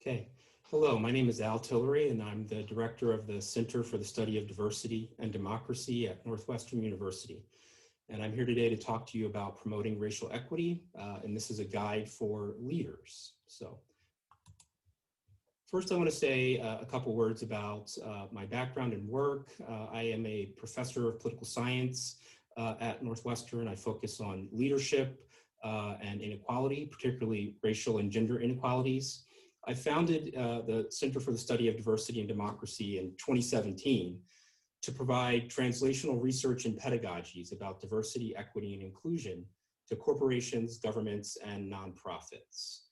Okay. Hello, my name is Al Tillery, and I'm the director of the Center for the Study of Diversity and Democracy at Northwestern University. And I'm here today to talk to you about promoting racial equity, and this is a guide for leaders. So first I want to say a couple words about my background and work. I am a professor of political science at Northwestern. I focus on leadership and inequality, particularly racial and gender inequalities. I founded the Center for the Study of Diversity and Democracy in 2017 to provide translational research and pedagogies about diversity, equity, and inclusion to corporations, governments, and nonprofits.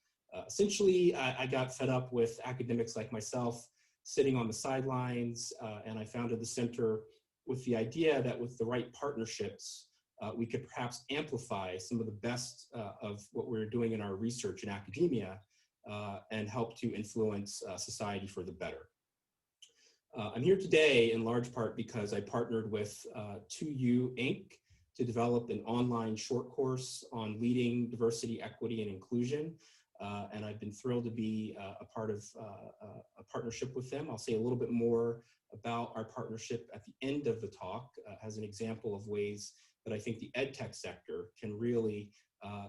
Essentially, I got fed up with academics like myself sitting on the sidelines, and I founded the center with the idea that with the right partnerships, we could perhaps amplify some of the best of what we're doing in our research in academia and help to influence society for the better. I'm here today in large part because I partnered with 2U Inc. to develop an online short course on leading diversity, equity, and inclusion. And I've been thrilled to be a part of a partnership with them. I'll say a little bit more about our partnership at the end of the talk as an example of ways that I think the ed tech sector can really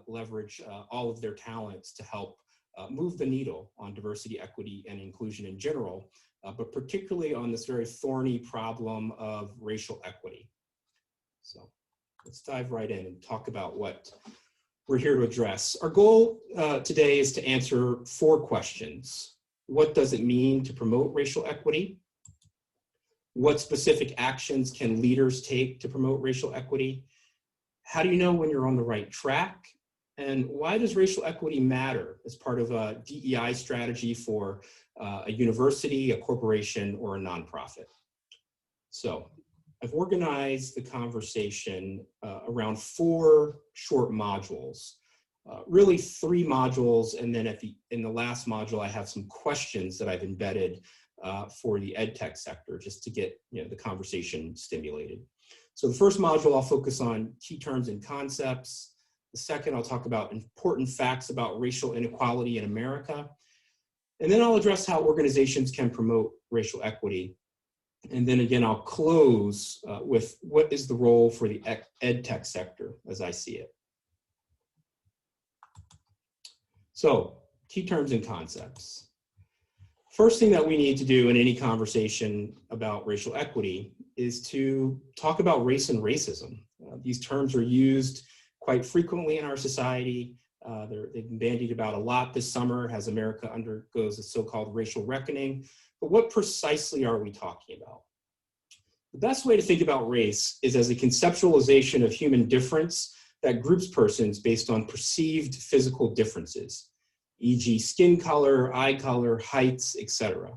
leverage all of their talents to help move the needle on diversity, equity, and inclusion in general, but particularly on this very thorny problem of racial equity. So let's dive right in and talk about what we're here to address. Our goal today is to answer 4 questions. What does it mean to promote racial equity? What specific actions can leaders take to promote racial equity? How do you know when you're on the right track? And why does racial equity matter as part of a DEI strategy for a university, a corporation, or a nonprofit? So I've organized the conversation around 4 short modules, really 3 modules, and then in the last module I have some questions that I've embedded for the ed tech sector just to get the conversation stimulated. So the first module I'll focus on key terms and concepts. The second, I'll talk about important facts about racial inequality in America. And then I'll address how organizations can promote racial equity. And then again, I'll close with what is the role for the ed tech sector as I see it. So, key terms and concepts. First thing that we need to do in any conversation about racial equity is to talk about race and racism. These terms are used quite frequently in our society. They've been bandied about a lot this summer as America undergoes a so-called racial reckoning. But what precisely are we talking about? The best way to think about race is as a conceptualization of human difference that groups persons based on perceived physical differences, e.g. skin color, eye color, heights, etc.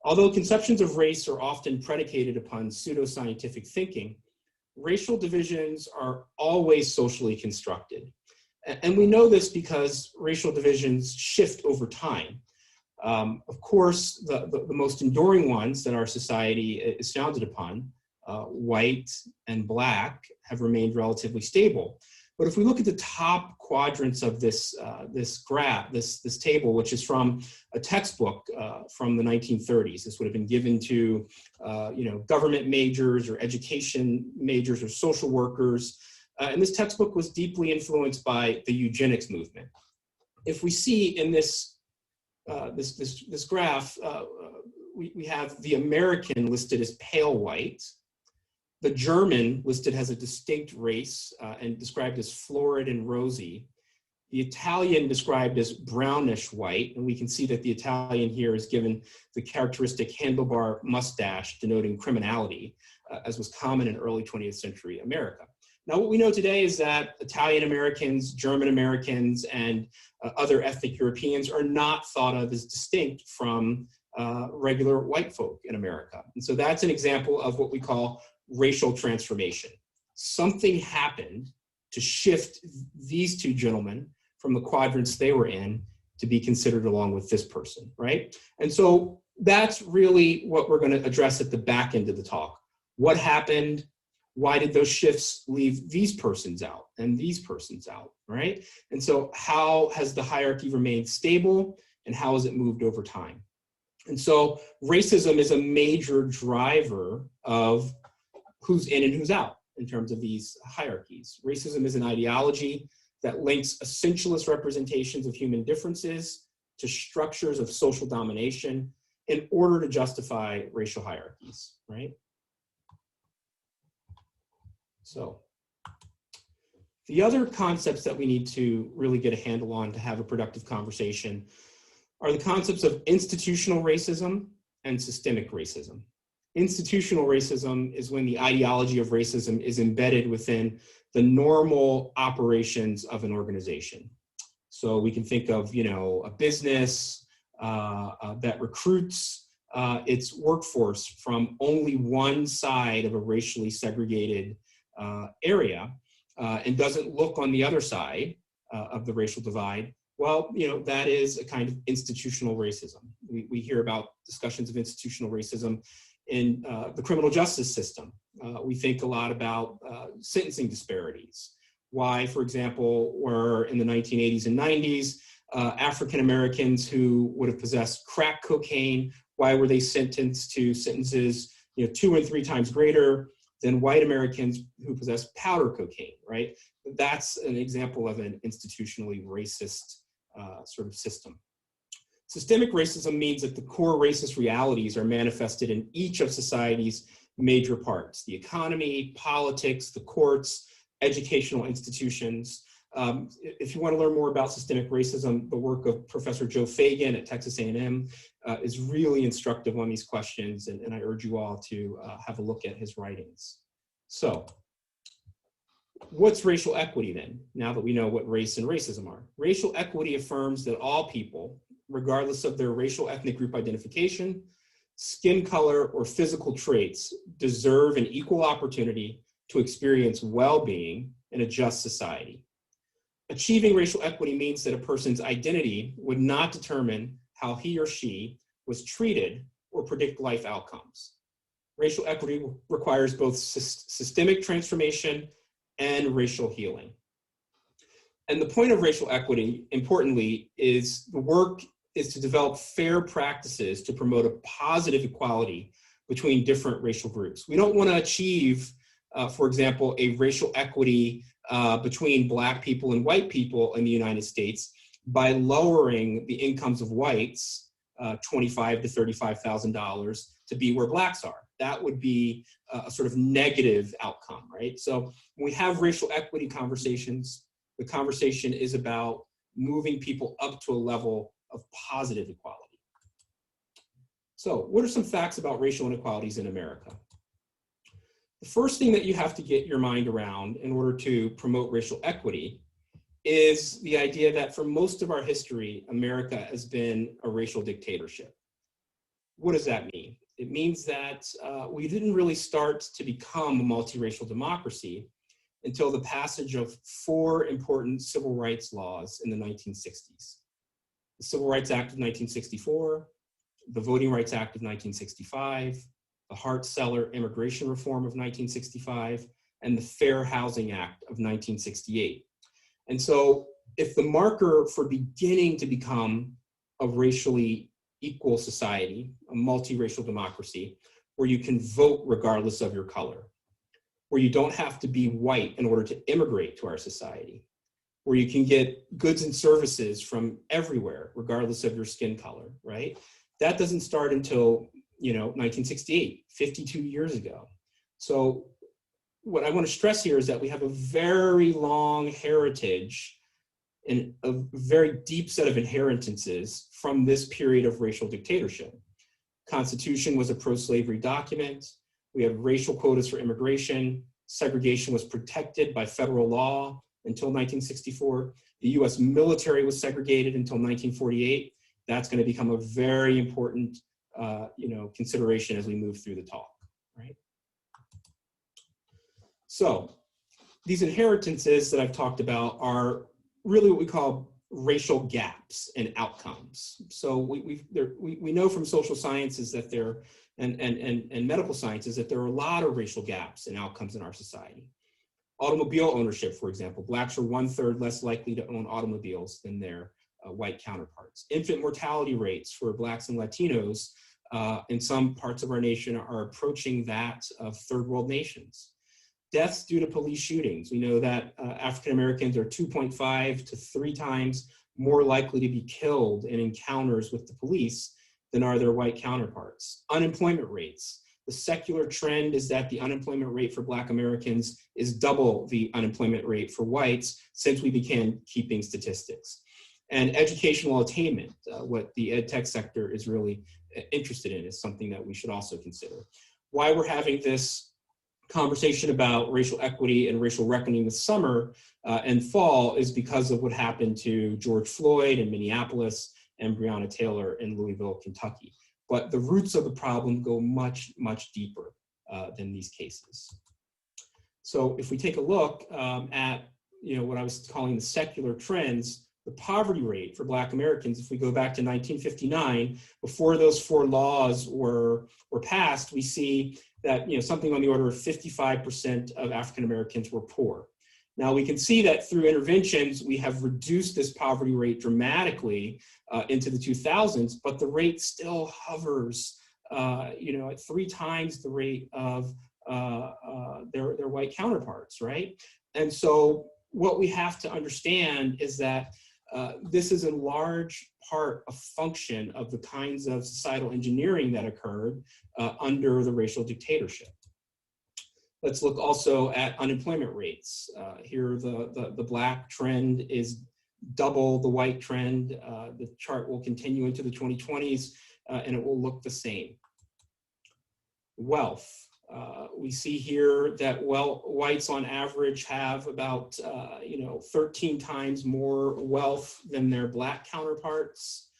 Although conceptions of race are often predicated upon pseudoscientific thinking, racial divisions are always socially constructed. And we know this because racial divisions shift over time. Of course, the most enduring ones that our society is founded upon, white and black, have remained relatively stable. But if we look at the top quadrants of this graph, this table, which is from a textbook from the 1930s, this would have been given to government majors or education majors or social workers, and this textbook was deeply influenced by the eugenics movement. If we see in this graph, we have the American listed as pale white, the German listed as a distinct race and described as florid and rosy. The Italian described as brownish white, and we can see that the Italian here is given the characteristic handlebar mustache denoting criminality, as was common in early 20th century America. Now, what we know today is that Italian Americans, German Americans, and other ethnic Europeans are not thought of as distinct from regular white folk in America. And so that's an example of what we call racial transformation. Something happened to shift these 2 gentlemen from the quadrants they were in to be considered along with this person, right? And so that's really what we're going to address at the back end of the talk. What happened? Why did those shifts leave these persons out and these persons out, right? And so how has the hierarchy remained stable and how has it moved over time? And so racism is a major driver of who's in and who's out in terms of these hierarchies. Racism is an ideology that links essentialist representations of human differences to structures of social domination in order to justify racial hierarchies, right? So the other concepts that we need to really get a handle on to have a productive conversation are the concepts of institutional racism and systemic racism. Institutional racism is when the ideology of racism is embedded within the normal operations of an organization. So we can think of, a business that recruits its workforce from only one side of a racially segregated area and doesn't look on the other side of the racial divide. Well, that is a kind of institutional racism. We hear about discussions of institutional racism in the criminal justice system. We think a lot about sentencing disparities. Why, for example, were in the 1980s and 90s, African Americans who would have possessed crack cocaine, why were they sentenced to sentences 2 and 3 times greater than white Americans who possess powder cocaine, right? That's an example of an institutionally racist sort of system. Systemic racism means that the core racist realities are manifested in each of society's major parts: the economy, politics, the courts, educational institutions. If you want to learn more about systemic racism, the work of Professor Joe Fagan at Texas A&M is really instructive on these questions, and I urge you all to have a look at his writings. So, what's racial equity then, now that we know what race and racism are? Racial equity affirms that all people, regardless of their racial ethnic group identification, skin color, or physical traits, deserve an equal opportunity to experience well-being in a just society. Achieving racial equity means that a person's identity would not determine how he or she was treated or predict life outcomes. Racial equity requires both systemic transformation and racial healing. And the point of racial equity, importantly, is the work is to develop fair practices to promote a positive equality between different racial groups. We don't want to achieve, for example, a racial equity between Black people and white people in the United States by lowering the incomes of whites $25,000 to $35,000 to be where Blacks are. That would be a sort of negative outcome, right? So when we have racial equity conversations, the conversation is about moving people up to a level of positive equality. So what are some facts about racial inequalities in America? The first thing that you have to get your mind around in order to promote racial equity is the idea that for most of our history, America has been a racial dictatorship. What does that mean? It means that we didn't really start to become a multiracial democracy until the passage of 4 important civil rights laws in the 1960s. The Civil Rights Act of 1964, the Voting Rights Act of 1965, the Hart-Celler Immigration Reform of 1965, and the Fair Housing Act of 1968. And so if the marker for beginning to become a racially equal society, a multiracial democracy, where you can vote regardless of your color, where you don't have to be white in order to immigrate to our society, where you can get goods and services from everywhere, regardless of your skin color, right? That doesn't start until 1968, 52 years ago. So what I want to stress here is that we have a very long heritage and a very deep set of inheritances from this period of racial dictatorship. Constitution was a pro-slavery document. We have racial quotas for immigration. Segregation was protected by federal law until 1964. The US military was segregated until 1948. That's going to become a very important consideration as we move through the talk, right? So these inheritances that I've talked about are really what we call racial gaps in outcomes. So we know from social sciences that there and medical sciences that there are a lot of racial gaps in outcomes in our society. Automobile ownership, for example, Blacks are 1/3 less likely to own automobiles than their white counterparts. Infant mortality rates for Blacks and Latinos in some parts of our nation are approaching that of third world nations. Deaths due to police shootings. We know that African Americans are 2.5 to 3 times more likely to be killed in encounters with the police than are their white counterparts. Unemployment rates. The secular trend is that the unemployment rate for Black Americans is double the unemployment rate for whites since we began keeping statistics. And educational attainment, what the ed tech sector is really interested in, is something that we should also consider. Why we're having this conversation about racial equity and racial reckoning this summer and fall is because of what happened to George Floyd in Minneapolis and Breonna Taylor in Louisville, Kentucky. But the roots of the problem go much, much deeper than these cases. So if we take a look at what I was calling the secular trends, the poverty rate for Black Americans, if we go back to 1959, before those 4 laws were passed, we see that something on the order of 55% of African Americans were poor. Now we can see that through interventions, we have reduced this poverty rate dramatically into the 2000s, but the rate still hovers, at 3 times the rate of their white counterparts, right? And so what we have to understand is that this is in large part a function of the kinds of societal engineering that occurred under the racial dictatorship. Let's look also at unemployment rates. Here, the Black trend is double the white trend. The chart will continue into the 2020s, and it will look the same. Wealth. We see here that whites on average have about 13 times more wealth than their Black counterparts.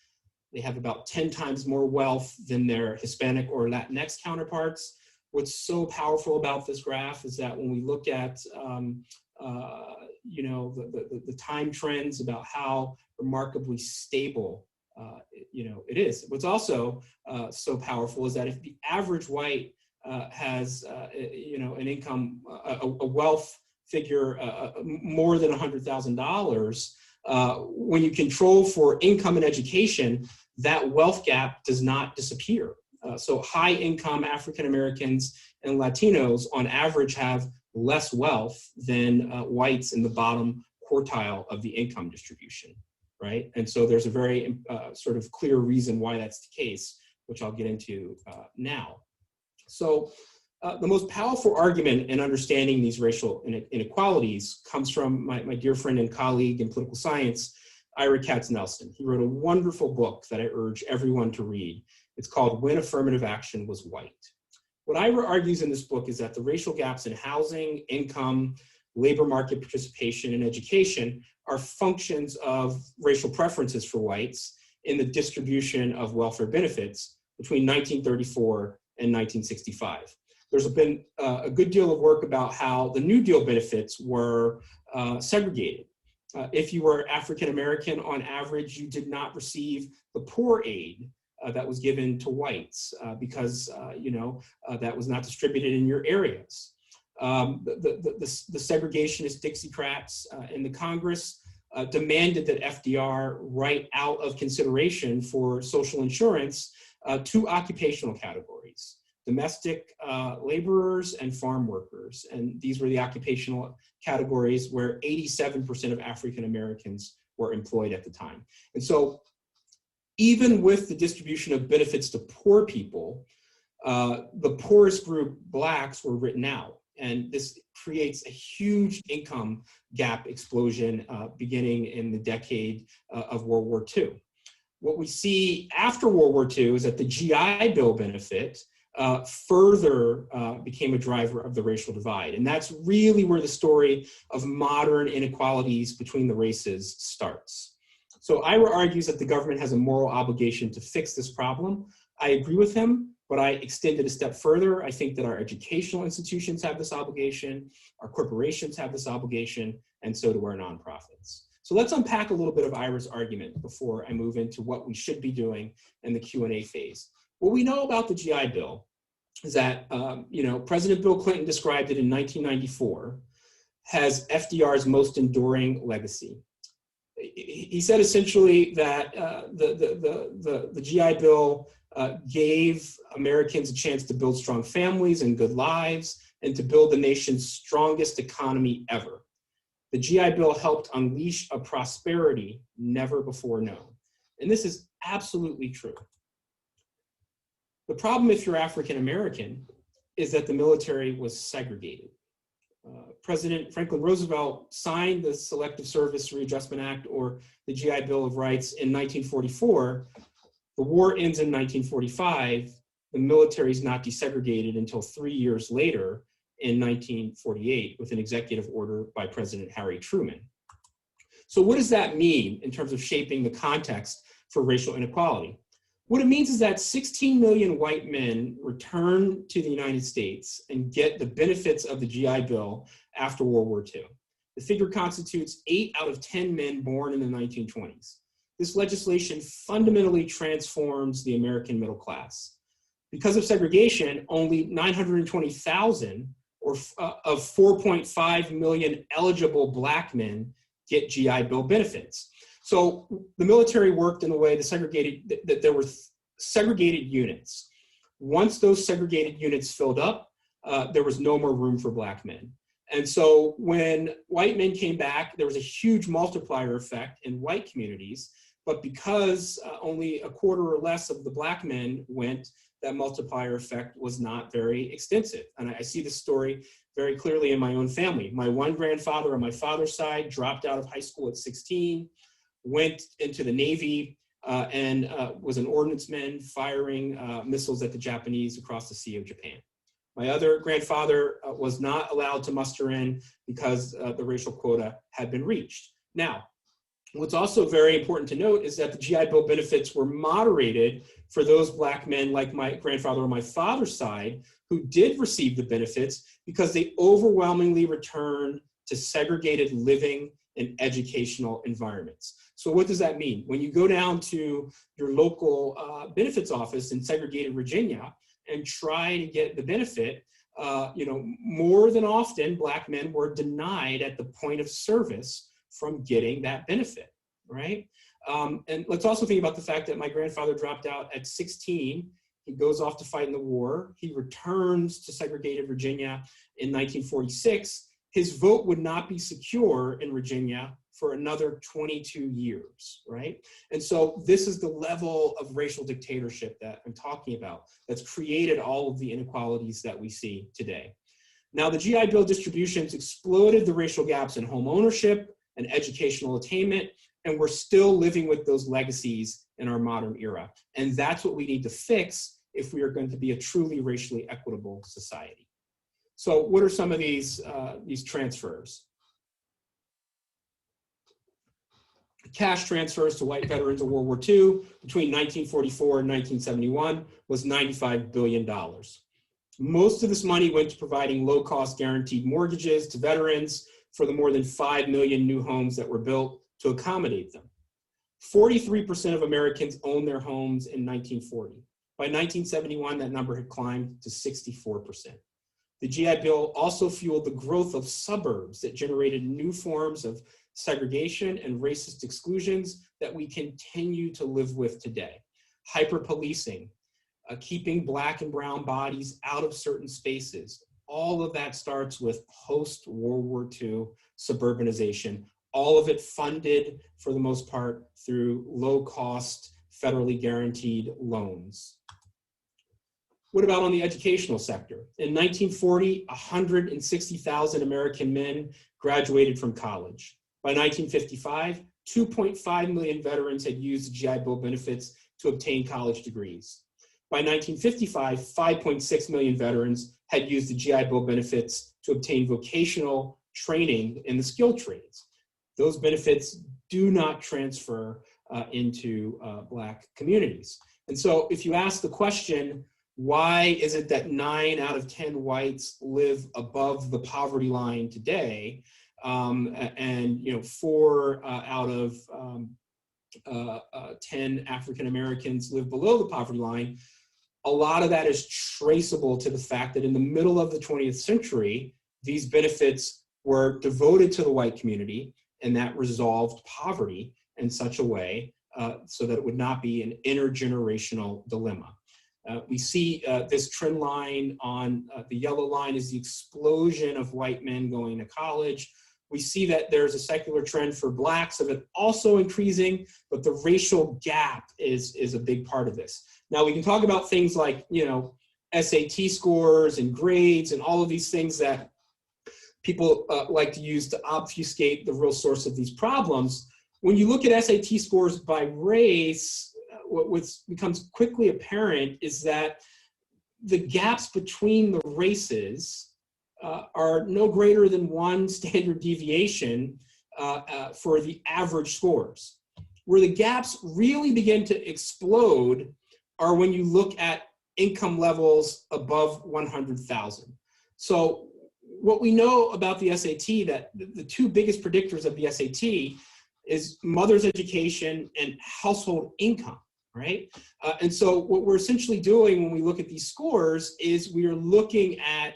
They have about 10 times more wealth than their Hispanic or Latinx counterparts. What's so powerful about this graph is that when we look at the time trends about how remarkably stable it is. What's also so powerful is that if the average white has an income, a wealth figure more than $100,000, when you control for income and education, that wealth gap does not disappear. So high income African Americans and Latinos on average have less wealth than whites in the bottom quartile of the income distribution, right? And so there's a very sort of clear reason why that's the case, which I'll get into now. So the most powerful argument in understanding these racial inequalities comes from my dear friend and colleague in political science, Ira Katznelson. He wrote a wonderful book that I urge everyone to read. It's called When Affirmative Action Was White. What Ira argues in this book is that the racial gaps in housing, income, labor market participation, and education are functions of racial preferences for whites in the distribution of welfare benefits between 1934 and 1965. There's been a good deal of work about how the New Deal benefits were segregated. If you were African American, on average, you did not receive the poor aid that was given to whites because that was not distributed in your areas. The segregationist Dixiecrats in the Congress demanded that FDR write out of consideration for social insurance 2 occupational categories: domestic laborers and farm workers. And these were the occupational categories where 87% of African Americans were employed at the time. And so even with the distribution of benefits to poor people, the poorest group, Blacks, were written out. And this creates a huge income gap explosion beginning in the decade of World War II. What we see after World War II is that the GI Bill benefit further became a driver of the racial divide. And that's really where the story of modern inequalities between the races starts. So Ira argues that the government has a moral obligation to fix this problem. I agree with him, but I extend it a step further. I think that our educational institutions have this obligation, our corporations have this obligation, and so do our nonprofits. So let's unpack a little bit of Ira's argument before I move into what we should be doing in the Q&A phase. What we know about the GI Bill is that President Bill Clinton described it in 1994 as FDR's most enduring legacy. he said essentially that the GI Bill gave Americans a chance to build strong families and good lives and to build the nation's strongest economy ever. The GI Bill helped unleash a prosperity never before known. And this is absolutely true. The problem if you're African American is that the military was segregated. President Franklin Roosevelt signed the Selective Service Readjustment Act, or the GI Bill of Rights, in 1944. The war ends in 1945. The military is not desegregated until 3 years later in 1948 with an executive order by President Harry Truman. So what does that mean in terms of shaping the context for racial inequality? What it means is that 16 million white men return to the United States and get the benefits of the GI Bill after World War II. The figure constitutes 8 out of 10 men born in the 1920s. This legislation fundamentally transforms the American middle class. Because of segregation, only 920,000 of 4.5 million eligible Black men get GI Bill benefits. So the military worked in a way that there were segregated units. Once those segregated units filled up, there was no more room for Black men. And so when white men came back, there was a huge multiplier effect in white communities, but because only a quarter or less of the Black men went, that multiplier effect was not very extensive. And I see this story very clearly in my own family. My one grandfather on my father's side dropped out of high school at 16, went into the Navy, and was an ordnanceman firing missiles at the Japanese across the Sea of Japan. My other grandfather was not allowed to muster in because the racial quota had been reached. Now, what's also very important to note is that the GI Bill benefits were moderated for those Black men like my grandfather on my father's side who did receive the benefits because they overwhelmingly returned to segregated living and educational environments. So what does that mean? When you go down to your local benefits office in segregated Virginia and try to get the benefit, more than often Black men were denied at the point of service from getting that benefit, right? And let's also think about the fact that my grandfather dropped out at 16. He goes off to fight in the war. He returns to segregated Virginia in 1946. His vote would not be secure in Virginia for another 22 years, right? And so this is the level of racial dictatorship that I'm talking about that's created all of the inequalities that we see today. Now, the GI Bill distributions exploded the racial gaps in home ownership and educational attainment, and we're still living with those legacies in our modern era. And that's what we need to fix if we are going to be a truly racially equitable society. So what are some of these transfers? Cash transfers to white veterans of World War II between 1944 and 1971 was $95 billion. Most of this money went to providing low-cost guaranteed mortgages to veterans for the more than 5 million new homes that were built to accommodate them. 43% of Americans owned their homes in 1940. By 1971, that number had climbed to 64%. The GI Bill also fueled the growth of suburbs that generated new forms of segregation and racist exclusions that we continue to live with today. Hyper-policing, keeping Black and brown bodies out of certain spaces. All of that starts with post-World War II suburbanization, all of it funded, for the most part, through low-cost, federally guaranteed loans. What about on the educational sector? In 1940, 160,000 American men graduated from college. By 1955, 2.5 million veterans had used the GI Bill benefits to obtain college degrees. By 1955, 5.6 million veterans had used the GI Bill benefits to obtain vocational training in the skilled trades. Those benefits do not transfer into Black communities. And so if you ask the question, why is it that 9 out of 10 whites live above the poverty line today, and 4 out of 10 African Americans live below the poverty line? A lot of that is traceable to the fact that in the middle of the 20th century, these benefits were devoted to the white community, and that resolved poverty. in such a way so that it would not be an intergenerational dilemma. We see this trend line on the yellow line is the explosion of white men going to college. We see that there's a secular trend for blacks of it also increasing, but the racial gap is a big part of this. Now we can talk about things like, SAT scores and grades and all of these things that people like to use to obfuscate the real source of these problems. When you look at SAT scores by race, what becomes quickly apparent is that the gaps between the races are no greater than 1 standard deviation for the average scores. Where the gaps really begin to explode are when you look at income levels above 100,000. So what we know about the SAT, that the 2 biggest predictors of the SAT is mother's education and household income, right? And so what we're essentially doing when we look at these scores is we are looking at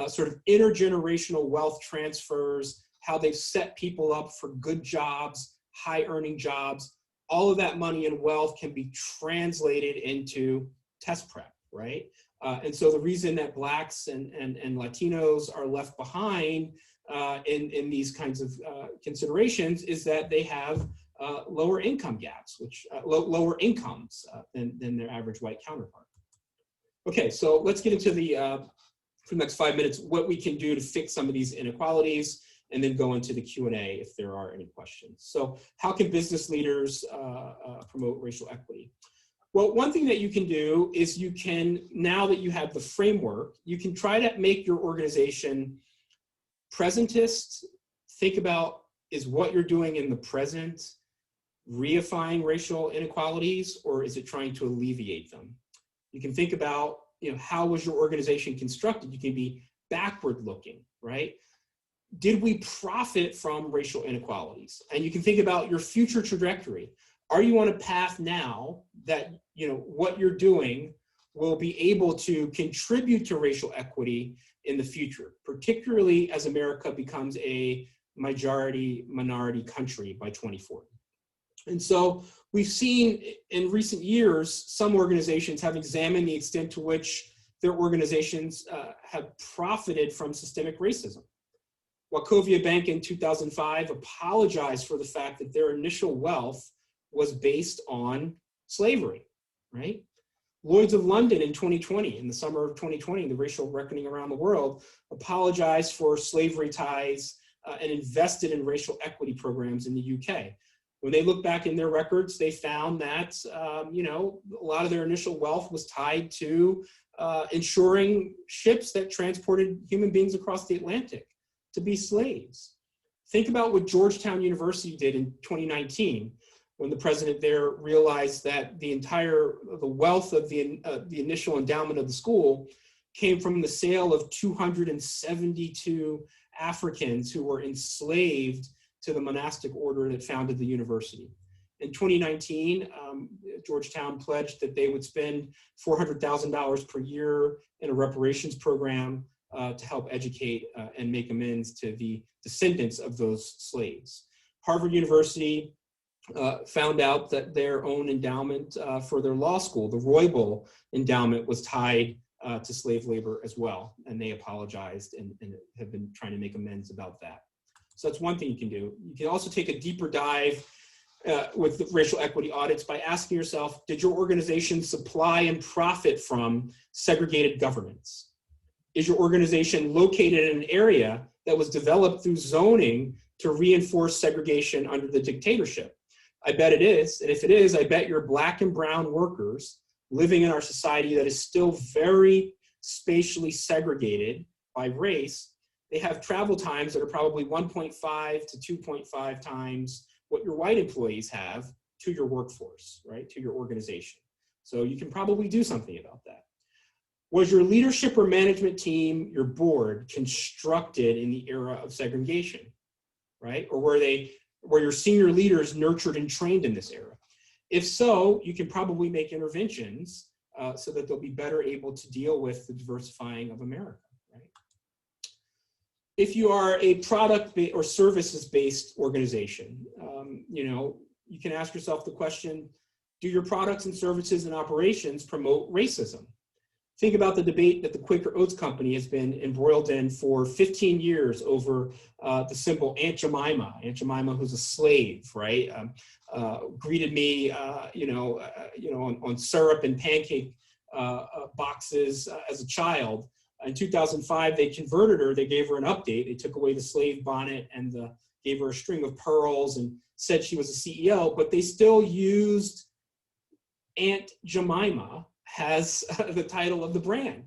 sort of intergenerational wealth transfers, how they've set people up for good jobs, high earning jobs. All of that money and wealth can be translated into test prep, right? And so the reason that blacks and Latinos are left behind in these kinds of considerations is that they have lower income gaps, which lower incomes than their average white counterpart. Okay, so let's get into for the next 5 minutes, what we can do to fix some of these inequalities, and then go into the Q&A if there are any questions. So how can business leaders promote racial equity? Well, one thing that you can do is you can, now that you have the framework, you can try to make your organization presentist. Think about, is what you're doing in the present reifying racial inequalities, or is it trying to alleviate them? You can think about, how was your organization constructed? You can be backward looking, right? Did we profit from racial inequalities? And you can think about your future trajectory. Are you on a path now that, what you're doing will be able to contribute to racial equity in the future, particularly as America becomes a minority country by 2040? And so we've seen in recent years, some organizations have examined the extent to which their organizations have profited from systemic racism. Wachovia Bank in 2005 apologized for the fact that their initial wealth was based on slavery, right? Lloyd's of London in 2020, in the summer of 2020, the racial reckoning around the world, apologized for slavery ties and invested in racial equity programs in the UK. When they look back in their records, they found that, a lot of their initial wealth was tied to ensuring ships that transported human beings across the Atlantic to be slaves. Think about what Georgetown University did in 2019, when the president there realized that the wealth of the initial endowment of the school came from the sale of 272 Africans who were enslaved to the monastic order that founded the university. In 2019, Georgetown pledged that they would spend $400,000 per year in a reparations program to help educate and make amends to the descendants of those slaves. Harvard University found out that their own endowment for their law school, the Roybal endowment, was tied to slave labor as well, and they apologized and have been trying to make amends about that. So that's one thing you can do. You can also take a deeper dive with the racial equity audits by asking yourself, did your organization supply and profit from segregated governance? Is your organization located in an area that was developed through zoning to reinforce segregation under the dictatorship? I bet it is. And if it is, I bet your Black and brown workers living in our society that is still very spatially segregated by race, they have travel times that are probably 1.5 to 2.5 times what your white employees have to your workforce, right, to your organization. So you can probably do something about that. Was your leadership or management team, your board, constructed in the era of segregation, right? Or were your senior leaders nurtured and trained in this era? If so, you can probably make interventions so that they'll be better able to deal with the diversifying of America, right? If you are a product or services-based organization, you can ask yourself the question, do your products and services and operations promote racism? Think about the debate that the Quaker Oats Company has been embroiled in for 15 years over the symbol Aunt Jemima. Aunt Jemima, who's a slave, right? Greeted me, on syrup and pancake boxes as a child. In 2005, they converted her. They gave her an update. They took away the slave bonnet and gave her a string of pearls and said she was a CEO, but they still used Aunt Jemima has the title of the brand.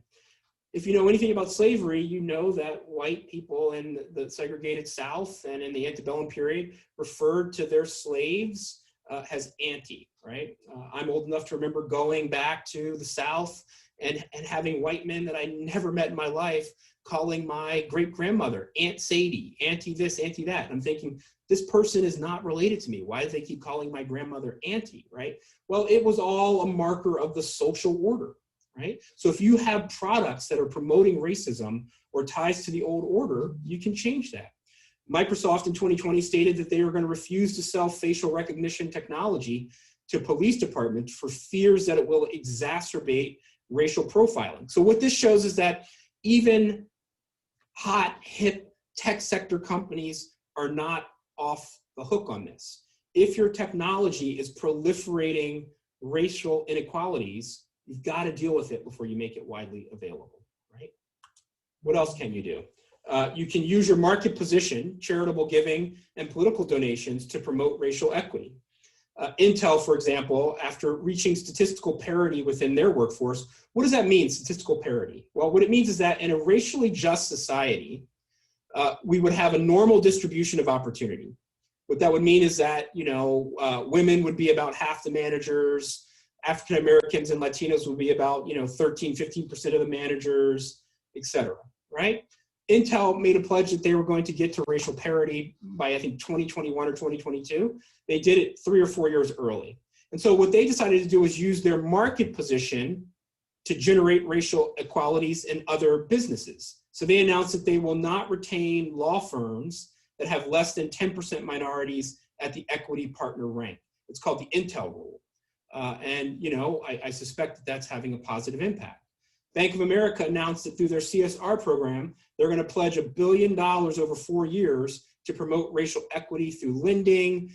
If you know anything about slavery, you know that white people in the segregated South and in the antebellum period referred to their slaves as auntie, right? I'm old enough to remember going back to the South and having white men that I never met in my life calling my great-grandmother Aunt Sadie, auntie this, auntie that. And I'm thinking, this person is not related to me. Why do they keep calling my grandmother auntie, right? Well, it was all a marker of the social order, right? So if you have products that are promoting racism or ties to the old order, you can change that. Microsoft in 2020 stated that they were going to refuse to sell facial recognition technology to police departments for fears that it will exacerbate racial profiling. So what this shows is that even hot, hip tech sector companies are not off the hook on this. If your technology is proliferating racial inequalities, you've got to deal with it before you make it widely available, right? What else can you do? You can use your market position, charitable giving, and political donations to promote racial equity. Intel, for example, after reaching statistical parity within their workforce, what does that mean, statistical parity? Well, what it means is that in a racially just society, we would have a normal distribution of opportunity. What that would mean is that, women would be about half the managers, African Americans and Latinos would be about, 13, 15% of the managers, et cetera, right? Intel made a pledge that they were going to get to racial parity by, I think, 2021 or 2022. They did it 3 or 4 years early. And so what they decided to do was use their market position to generate racial equalities in other businesses. So they announced that they will not retain law firms that have less than 10% minorities at the equity partner rank. It's called the Intel rule. I suspect that that's having a positive impact. Bank of America announced that through their CSR program, they're going to pledge $1 billion over 4 years to promote racial equity through lending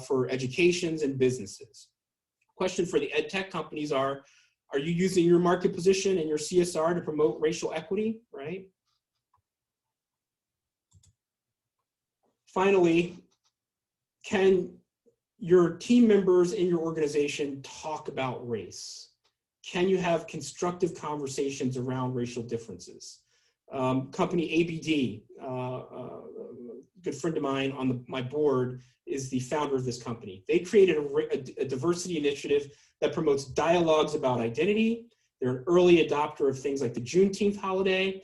for educations and businesses. Question for the ed tech companies are you using your market position and your CSR to promote racial equity, right? Finally, can your team members in your organization talk about race? Can you have constructive conversations around racial differences? Company ABD, a good friend of mine on my board is the founder of this company. They created a diversity initiative that promotes dialogues about identity. They're an early adopter of things like the Juneteenth holiday.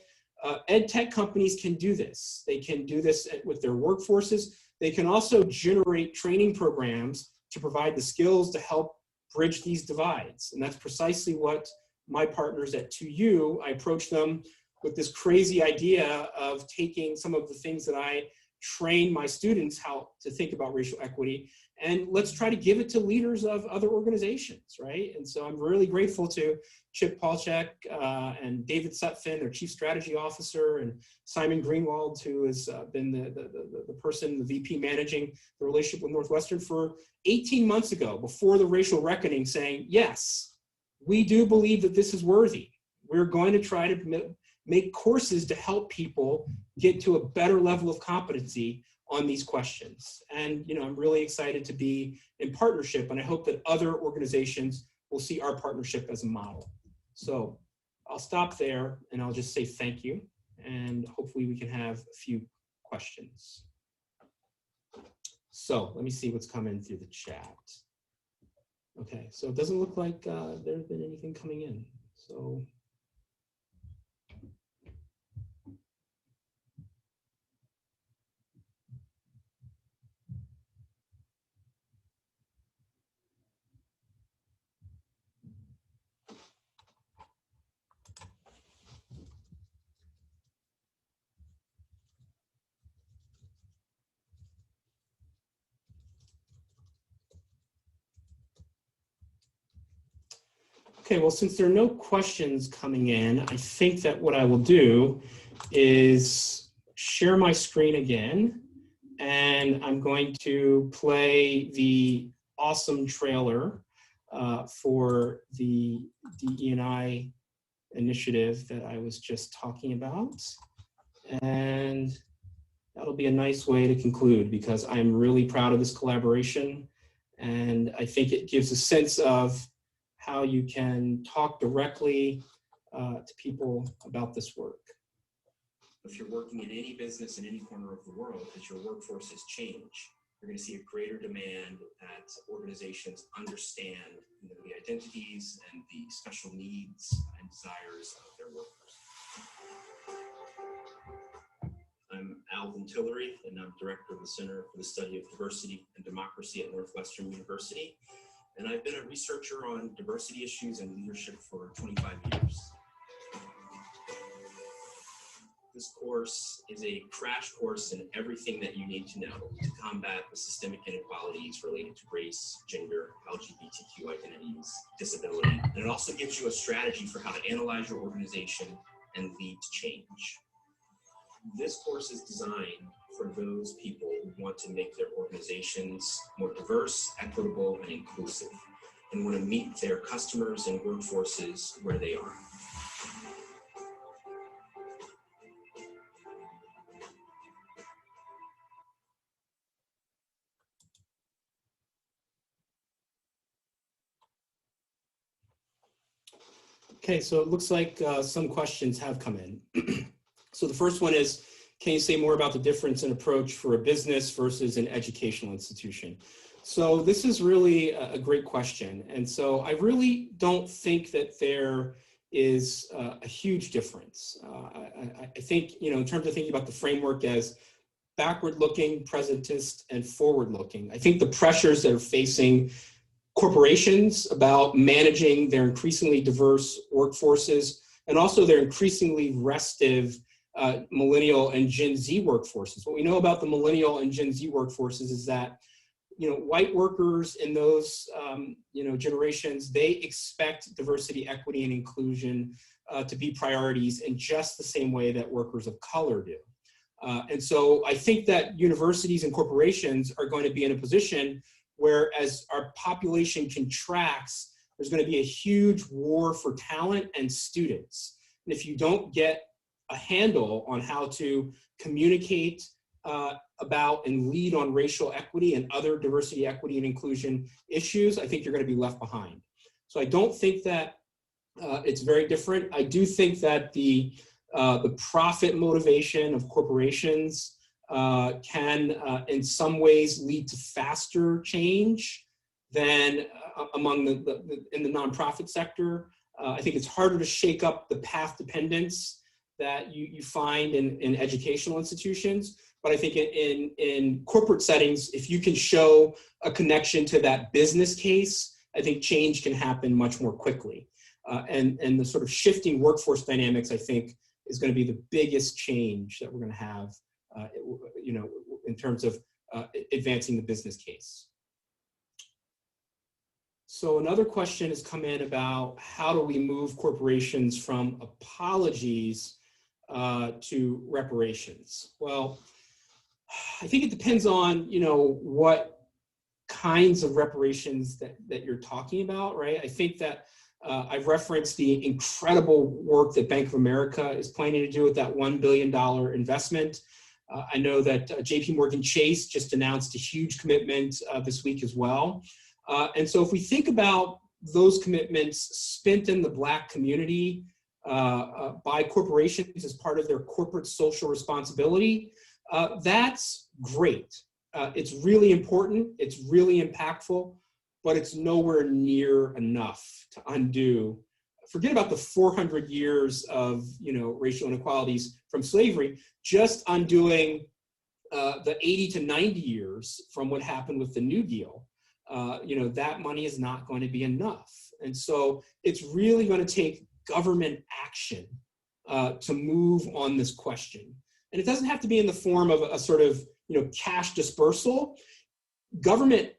Ed tech companies can do this. They can do this with their workforces. They can also generate training programs to provide the skills to help bridge these divides. And that's precisely what my partners at 2U, I approached them with this crazy idea of taking some of the things that I train my students how to think about racial equity, and let's try to give it to leaders of other organizations, right? And so I'm really grateful to Chip Paulchek and David Sutphin, their Chief Strategy Officer, and Simon Greenwald, who has been the person, the VP managing the relationship with Northwestern for 18 months ago, before the racial reckoning, saying, yes, we do believe that this is worthy. We're going to try to make courses to help people get to a better level of competency on these questions. And I'm really excited to be in partnership, and I hope that other organizations will see our partnership as a model. So I'll stop there and I'll just say thank you, and hopefully we can have a few questions. So let me see what's coming through the chat. Okay, so it doesn't look like there's been anything coming in. So Okay, well, since there are no questions coming in, I think that what I will do is share my screen again, and I'm going to play the awesome trailer for the DE&I initiative that I was just talking about. And that'll be a nice way to conclude, because I'm really proud of this collaboration, and I think it gives a sense of how you can talk directly to people about this work. If you're working in any business in any corner of the world, as your workforces change, you're going to see a greater demand that organizations understand the identities and the special needs and desires of their workers. I'm Alvin Tillery, and I'm director of the Center for the Study of Diversity and Democracy at Northwestern University. And I've been a researcher on diversity issues and leadership for 25 years. This course is a crash course in everything that you need to know to combat the systemic inequalities related to race, gender, LGBTQ identities, disability. And it also gives you a strategy for how to analyze your organization and lead to change. This course is designed for those people who want to make their organizations more diverse, equitable, and inclusive, and want to meet their customers and workforces where they are. Okay, so it looks like some questions have come in. So the first one is, can you say more about the difference in approach for a business versus an educational institution? So this is really a great question. And so I really don't think that there is a huge difference. I think, in terms of thinking about the framework as backward-looking, presentist, and forward-looking, I think the pressures that are facing corporations about managing their increasingly diverse workforces and also their increasingly restive millennial and Gen Z workforces. What we know about the millennial and Gen Z workforces is that, white workers in those, generations, they expect diversity, equity, and inclusion to be priorities in just the same way that workers of color do. And so I think that universities and corporations are going to be in a position where, as our population contracts, there's going to be a huge war for talent and students. And if you don't get a handle on how to communicate about and lead on racial equity and other diversity, equity, and inclusion issues, I think you're going to be left behind. So I don't think that it's very different. I do think that the profit motivation of corporations can, in some ways, lead to faster change than among in the nonprofit sector. I think it's harder to shake up the path dependence that you find in educational institutions. But I think in corporate settings, if you can show a connection to that business case, I think change can happen much more quickly. And the sort of shifting workforce dynamics, I think, is going to be the biggest change that we're going to have, in terms of advancing the business case. So another question has come in about how do we move corporations from apologies to reparations? Well, I think it depends on, what kinds of reparations that you're talking about, right? I think that I've referenced the incredible work that Bank of America is planning to do with that $1 billion investment. I know that JP Morgan Chase just announced a huge commitment this week as well. And so if we think about those commitments spent in the Black community by corporations as part of their corporate social responsibility, that's great. It's really important, it's really impactful, but it's nowhere near enough to undo. Forget about the 400 years of racial inequalities from slavery, just undoing the 80 to 90 years from what happened with the New Deal. That money is not going to be enough. And so it's really going to take government action to move on this question. And it doesn't have to be in the form of a sort of, cash dispersal. Government,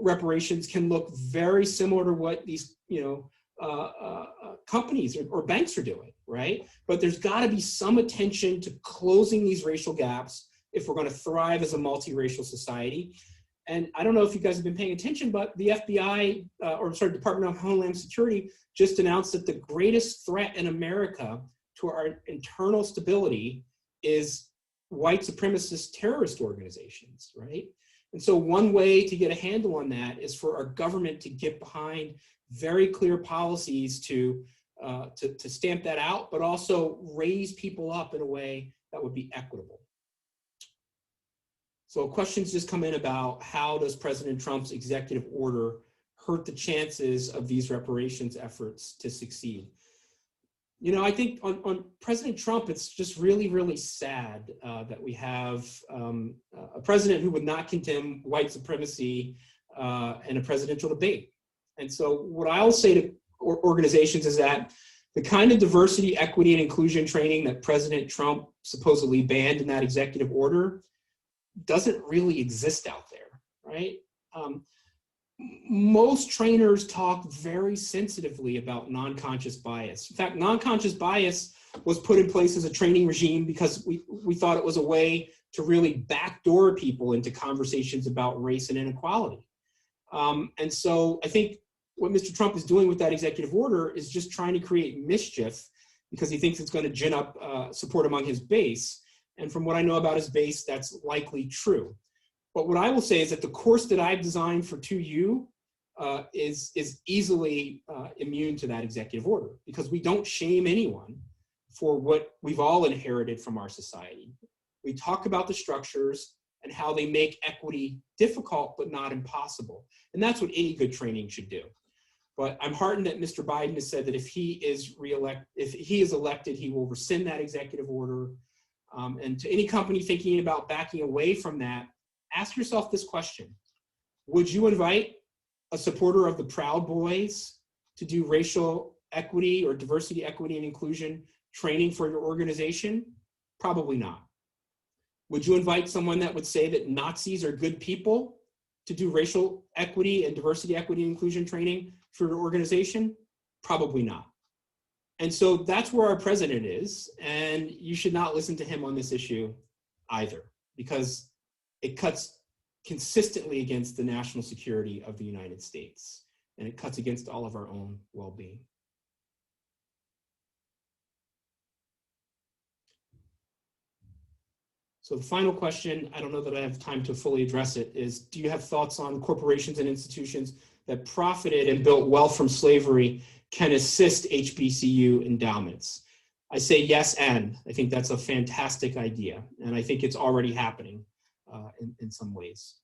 reparations can look very similar to what these, companies or banks are doing, right? But there's got to be some attention to closing these racial gaps if we're going to thrive as a multiracial society. And I don't know if you guys have been paying attention, but the FBI, Department of Homeland Security, just announced that the greatest threat in America to our internal stability is white supremacist terrorist organizations, right? And so one way to get a handle on that is for our government to get behind very clear policies to stamp that out, but also raise people up in a way that would be equitable. So questions just come in about how does President Trump's executive order hurt the chances of these reparations efforts to succeed? You know, I think on President Trump, it's just really, really sad that we have a president who would not condemn white supremacy in a presidential debate. And so what I'll say to organizations is that the kind of diversity, equity, and inclusion training that President Trump supposedly banned in that executive order doesn't really exist out there, right? Most trainers talk very sensitively about non-conscious bias. In fact, non-conscious bias was put in place as a training regime because we thought it was a way to really backdoor people into conversations about race and inequality. And so I think what Mr. Trump is doing with that executive order is just trying to create mischief because he thinks it's going to gin up support among his base. And from what I know about his base, that's likely true. But what I will say is that the course that I've designed for 2U is easily immune to that executive order because we don't shame anyone for what we've all inherited from our society. We talk about the structures and how they make equity difficult but not impossible. And that's what any good training should do. But I'm heartened that Mr. Biden has said that if he is elected, he will rescind that executive order. And to any company thinking about backing away from that, ask yourself this question. Would you invite a supporter of the Proud Boys to do racial equity or diversity, equity, and inclusion training for your organization? Probably not. Would you invite someone that would say that Nazis are good people to do racial equity and diversity, equity, and inclusion training for your organization? Probably not. And so that's where our president is, and you should not listen to him on this issue either, because it cuts consistently against the national security of the United States, and it cuts against all of our own well-being. So the final question, I don't know that I have time to fully address it, is do you have thoughts on corporations and institutions that profited and built wealth from slavery can assist HBCU endowments? I say yes, and I think that's a fantastic idea, and I think it's already happening in some ways.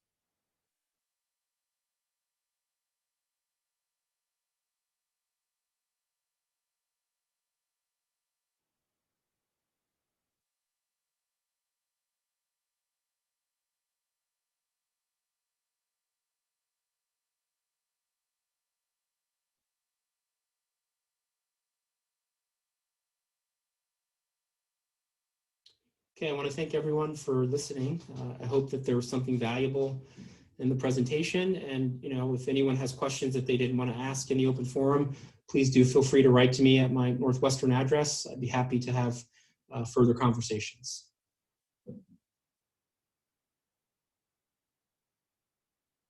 Okay, I want to thank everyone for listening. I hope that there was something valuable in the presentation. And if anyone has questions that they didn't want to ask in the open forum, please do feel free to write to me at my Northwestern address. I'd be happy to have further conversations.